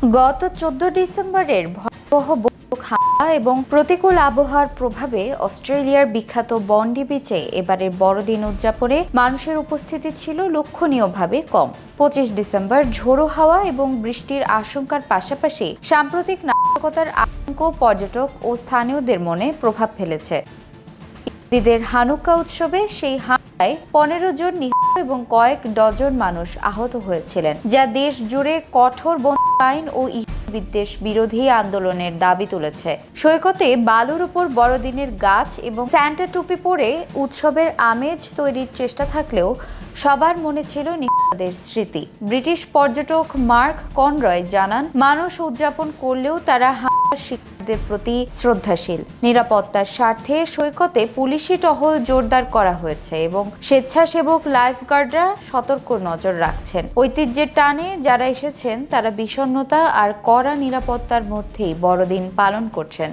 গত 14 ডিসেম্বরের ভয়াবহ বন্দুক হামলা এবং প্রতিকূল আবহাওয়ার প্রভাবে অস্ট্রেলিয়ার বিখ্যাত বন্ডি বিচে এবারের বড়দিন উদযাপনে মানুষের উপস্থিতি ছিল লক্ষণীয়ভাবে কম। 25 ডিসেম্বর ঝোড়ো হাওয়া এবং বৃষ্টির আশঙ্কার পাশাপাশি সাম্প্রতিক নাশকতার আতঙ্ক পর্যটক ও স্থানীয়দের মনে প্রভাব ফেলেছে। ঈদের হানুকা উৎসবে সেই হামলায় 15 জন নিহত এবং কয়েক ডজন মানুষ আহত হয়েছিলেন, যা দেশ জুড়ে কঠোর বন্দুক আইন ও বিদ্বেষ বিরোধী আন্দোলনের দাবি তুলেছে। সৈকতে বালুর উপর বড়দিনের গাছ এবং স্যান্টা টুপি পরে উৎসবের আমেজ তৈরির চেষ্টা থাকলেও সবার মনে ছিল নিহতদের স্মৃতি। ব্রিটিশ পর্যটক মার্ক কনরয় জানান, মানুষ উদযাপন করলেও তারা হামলার শিকারদের প্রতি শ্রদ্ধাশীল। নিরাপত্তার স্বার্থে সৈকতে পুলিশি টহল জোরদার করা হয়েছে এবং স্বেচ্ছাসেবক লাইফগার্ডরা সতর্ক নজর রাখছেন। ঐতিহ্যের টানে যারা এসেছেন তারা বিষণ্ণতা আর কড়া নিরাপত্তার মধ্যেই বড়দিন পালন করছেন।